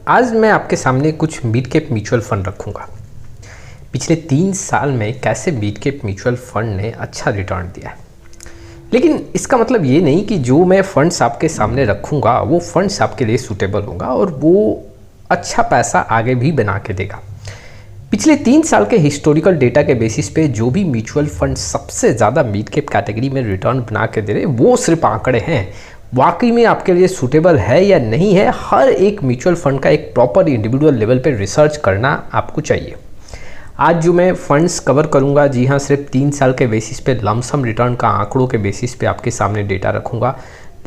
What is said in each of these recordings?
आज मैं आपके सामने कुछ मिड कैप म्यूचुअल फंड रखूंगा। पिछले 3 साल में कैसे मिड कैप म्यूचुअल फंड ने अच्छा रिटर्न दिया है। लेकिन इसका मतलब ये नहीं कि जो मैं फंड्स आपके सामने रखूंगा वो फंड्स आपके लिए सूटेबल होगा और वो अच्छा पैसा आगे भी बना के देगा। पिछले 3 साल के हिस्टोरिकल डेटा के बेसिस पे जो भी म्यूचुअल फंड सबसे ज़्यादा मिड कैप कैटेगरी में रिटर्न बना के दे रहे वो सिर्फ आंकड़े हैं। वाकई में आपके लिए सूटेबल है या नहीं है, हर एक म्यूचुअल फंड का एक प्रॉपर इंडिविजुअल लेवल पे रिसर्च करना आपको चाहिए। आज जो मैं फंड्स कवर करूंगा, जी हाँ, सिर्फ 3 साल के बेसिस पे लमसम रिटर्न का आंकड़ों के बेसिस पे आपके सामने डेटा रखूंगा।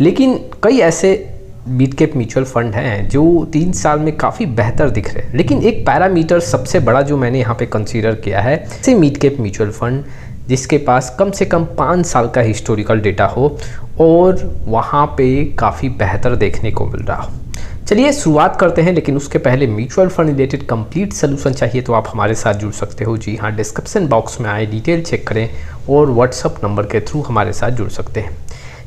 लेकिन कई ऐसे मिड कैप म्यूचुअल फंड हैं जो 3 साल में काफ़ी बेहतर दिख रहे हैं। लेकिन एक पैरामीटर सबसे बड़ा जो मैंने यहाँ पे कंसीडर किया है, ऐसे मिड कैप म्यूचुअल फंड जिसके पास कम से कम 5 साल का हिस्टोरिकल डेटा हो और वहाँ पे काफ़ी बेहतर देखने को मिल रहा हो। चलिए शुरुआत करते हैं, लेकिन उसके पहले mutual fund related complete solution चाहिए तो आप हमारे साथ जुड़ सकते हो। जी हाँ, डिस्क्रिप्शन बॉक्स में आए डिटेल चेक करें और व्हाट्सअप नंबर के थ्रू हमारे साथ जुड़ सकते हैं।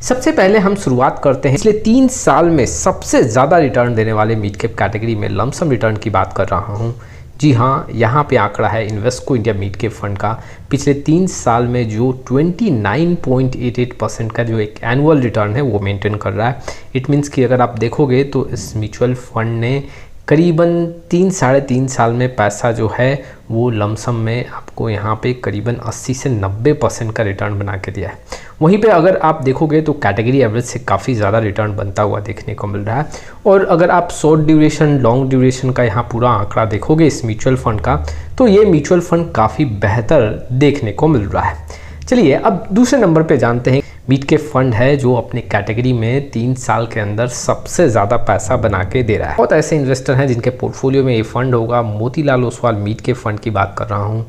सबसे पहले हम शुरुआत करते हैं, पिछले 3 साल में सबसे ज़्यादा रिटर्न देने वाले मिड कैप कैटेगरी में लमसम रिटर्न की बात कर रहा हूँ। जी हाँ, यहाँ पे आंकड़ा है Invesco India mid cap fund का। पिछले 3 साल में जो 29.88% का जो एक एनुअल रिटर्न है वो मेंटेन कर रहा है। इट मीन्स कि अगर आप देखोगे तो इस म्यूचुअल फंड ने करीबन 3-3.5 साल में पैसा जो है वो लमसम में आपको यहाँ पे करीबन 80 से 90% का रिटर्न बना के दिया है। वहीं पे अगर आप देखोगे तो कैटेगरी एवरेज से काफ़ी ज़्यादा रिटर्न बनता हुआ देखने को मिल रहा है। और अगर आप शॉर्ट ड्यूरेशन लॉन्ग ड्यूरेशन का यहाँ पूरा आंकड़ा देखोगे इस म्यूचुअल फंड का, तो ये म्यूचुअल फंड काफ़ी बेहतर देखने को मिल रहा है। चलिए अब दूसरे नंबर पे जानते हैं मिड कैप फंड है जो अपने कैटेगरी में 3 साल के अंदर सबसे ज़्यादा पैसा बना के दे रहा है। बहुत ऐसे इन्वेस्टर हैं जिनके पोर्टफोलियो में ये फंड होगा। Motilal Oswal mid cap fund की बात कर रहा हूँ।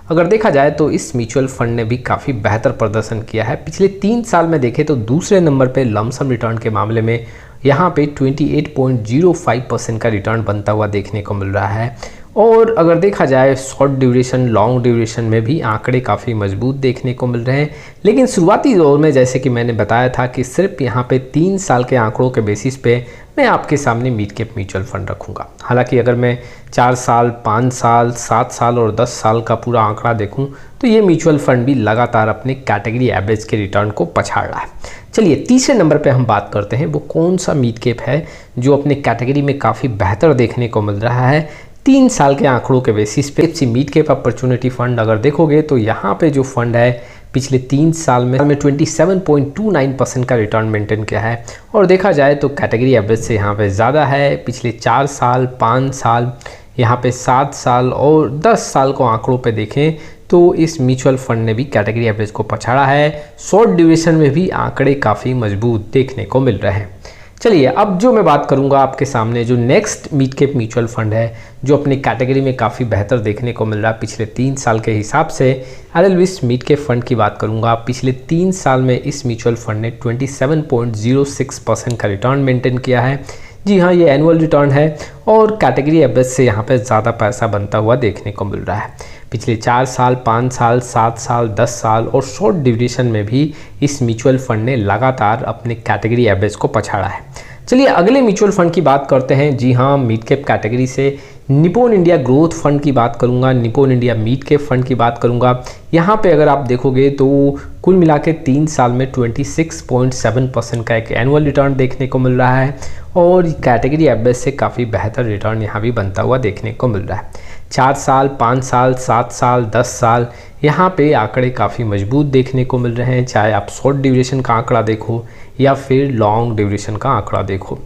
अगर देखा जाए तो इस म्यूचुअल फंड ने भी काफ़ी बेहतर प्रदर्शन किया है। पिछले 3 साल में देखें तो दूसरे नंबर पे लमसम रिटर्न के मामले में यहाँ पे 28.05% का रिटर्न बनता हुआ देखने को मिल रहा है। और अगर देखा जाए शॉर्ट ड्यूरेशन लॉन्ग ड्यूरेशन में भी आंकड़े काफ़ी मजबूत देखने को मिल रहे हैं। लेकिन शुरुआती दौर में जैसे कि मैंने बताया था कि सिर्फ यहाँ पे 3 साल के आंकड़ों के बेसिस पे मैं आपके सामने मिड कैप म्यूचुअल फंड रखूँगा। हालांकि अगर मैं 4 साल 5 साल 7 साल और 10 साल का पूरा आंकड़ा देखूँ तो ये म्यूचुअल फंड भी लगातार अपने कैटेगरी एवरेज के रिटर्न को पछाड़ रहा है। चलिए तीसरे नंबर पे हम बात करते हैं वो कौन सा मिड कैप है जो अपने कैटेगरी में काफ़ी बेहतर देखने को मिल रहा है 3 साल के आंकड़ों के बेसिस पे। मिड कैप अपॉर्चुनिटी फंड अगर देखोगे तो यहाँ पे जो फंड है पिछले 3 साल में 27.29% का रिटर्न मेंटेन किया है। और देखा जाए तो कैटेगरी एवरेज से यहाँ पे ज़्यादा है। पिछले 4 साल 5 साल यहाँ पे 7 साल और 10 साल को आंकड़ों पे देखें तो इस म्यूचुअल फंड ने भी कैटेगरी एवरेज को पछाड़ा है। शॉर्ट ड्यूरेशन में भी आंकड़े काफ़ी मजबूत देखने को मिल रहे हैं। चलिए अब जो मैं बात करूंगा आपके सामने जो next mid cap mutual fund है जो अपनी कैटेगरी में काफ़ी बेहतर देखने को मिल रहा है पिछले 3 साल के हिसाब से, एडेलविस मिड कैप फंड की बात करूंगा। पिछले 3 साल में इस म्यूचुअल फंड ने 27.06% का रिटर्न मेंटेन किया है। जी हाँ, ये एनुअल रिटर्न है और कैटेगरी एवरेज से यहाँ पे ज़्यादा पैसा बनता हुआ देखने को मिल रहा है। पिछले 4 साल 5 साल 7 साल 10 साल और शॉर्ट ड्यूरेशन में भी इस म्यूचुअल फंड ने लगातार अपने कैटेगरी एवरेज को पछाड़ा है। चलिए अगले म्यूचुअल फंड की बात करते हैं। जी हाँ, मिड कैप कैटेगरी से निप्पॉन इंडिया ग्रोथ फंड की बात करूंगा, Nippon India mid cap fund की बात करूंगा। यहाँ पे अगर आप देखोगे तो कुल मिला के 3 साल में 26.7% का एक एनुअल रिटर्न देखने को मिल रहा है और कैटेगरी एवरेज से काफ़ी बेहतर रिटर्न यहाँ भी बनता हुआ देखने को मिल रहा है। 4 साल 5 साल 7 साल 10 साल यहाँ पे आंकड़े काफ़ी मजबूत देखने को मिल रहे हैं, चाहे आप शॉर्ट ड्यूरेशन का आंकड़ा देखो या फिर लॉन्ग ड्यूरेशन का आंकड़ा देखो।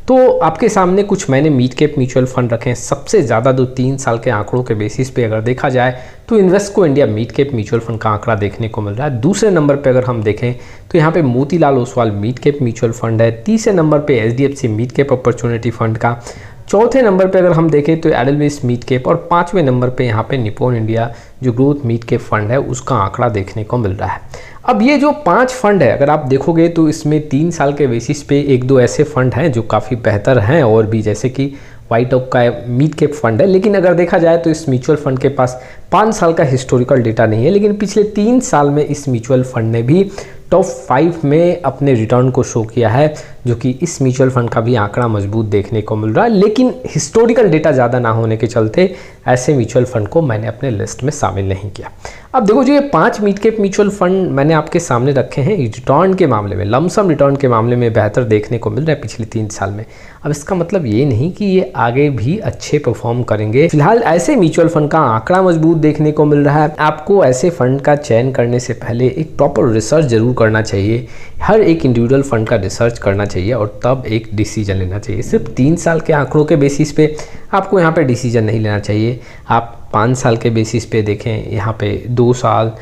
तो आपके सामने कुछ मैंने मिड कैप म्यूचुअल फंड रखे हैं। सबसे ज़्यादा 3 साल के आंकड़ों के बेसिस पे अगर देखा जाए तो Invesco India mid cap mutual fund का आंकड़ा देखने को मिल रहा है। दूसरे नंबर पे अगर हम देखें तो यहाँ पे Motilal Oswal mid cap mutual fund है। तीसरे नंबर पे HDFC mid cap opportunity fund का। चौथे नंबर पे अगर हम देखें तो एडेलविस मिड कैप और 5वें नंबर पे यहाँ पे निप्पॉन इंडिया जो ग्रोथ मिड कैप फंड है उसका आंकड़ा देखने को मिल रहा है। अब ये जो 5 फंड है अगर आप देखोगे तो इसमें 3 साल के बेसिस पे 1-2 ऐसे फंड हैं जो काफ़ी बेहतर हैं और भी, जैसे कि व्हाइट ओक का मिड कैप फंड है। लेकिन अगर देखा जाए तो इस म्यूचुअल फंड के पास 5 साल का हिस्टोरिकल डेटा नहीं है, लेकिन पिछले 3 साल में इस म्यूचुअल फंड ने भी टॉप 5 में अपने रिटर्न को शो किया है, जो कि इस म्यूचुअल फंड का भी आंकड़ा मजबूत देखने को मिल रहा है, लेकिन हिस्टोरिकल डेटा ज़्यादा ना होने के चलते ऐसे म्यूचुअल फंड को मैंने अपने लिस्ट में शामिल नहीं किया। अब देखो जो ये 5 मिड कैप म्यूचुअल फंड मैंने आपके सामने रखे हैं, रिटर्न के मामले में, लमसम रिटर्न के मामले में बेहतर देखने को मिल रहा है पिछले 3 साल में। अब इसका मतलब ये नहीं कि ये आगे भी अच्छे परफॉर्म करेंगे। फिलहाल ऐसे म्यूचुअल फंड का आंकड़ा मजबूत देखने को मिल रहा है। आपको ऐसे फंड का चयन करने से पहले एक प्रॉपर रिसर्च जरूर करना चाहिए, हर एक इंडिविजुअल फंड का रिसर्च करना चाहिए और तब एक डिसीजन लेना चाहिए। सिर्फ 3 साल के आंकड़ों के बेसिस पे आपको यहाँ पे डिसीजन नहीं लेना चाहिए। आप 5 साल के बेसिस पे देखें, यहाँ पे 2 साल,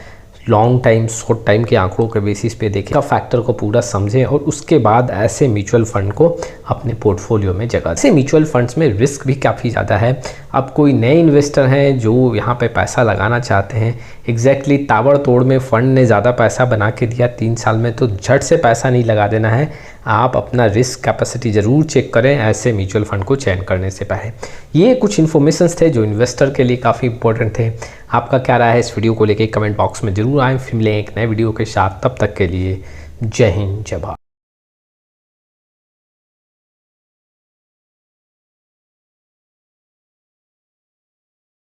लॉन्ग टाइम, शॉर्ट टाइम के आंकड़ों के बेसिस पे देखें, का फैक्टर को पूरा समझें और उसके बाद ऐसे म्यूचुअल फंड को अपने पोर्टफोलियो में जगह दें। ऐसे म्यूचुअल फंड्स में रिस्क भी काफ़ी ज़्यादा है। अब कोई नए इन्वेस्टर हैं जो यहाँ पे पैसा लगाना चाहते हैं, एग्जैक्टली ताबड़तोड़ में फ़ंड ने ज़्यादा पैसा बना के दिया 3 साल में, तो झट से पैसा नहीं लगा देना है। आप अपना रिस्क कैपेसिटी ज़रूर चेक करें ऐसे म्यूचुअल फंड को चयन करने से पहले। ये कुछ इन्फॉर्मेशंस थे जो इन्वेस्टर के लिए काफ़ी इंपॉर्टेंट थे। आपका क्या राय है इस वीडियो को लेके कमेंट बॉक्स में जरूर आएँ। फिर मिलें एक नए वीडियो के साथ, तब तक के लिए जय हिंद, जय भारत।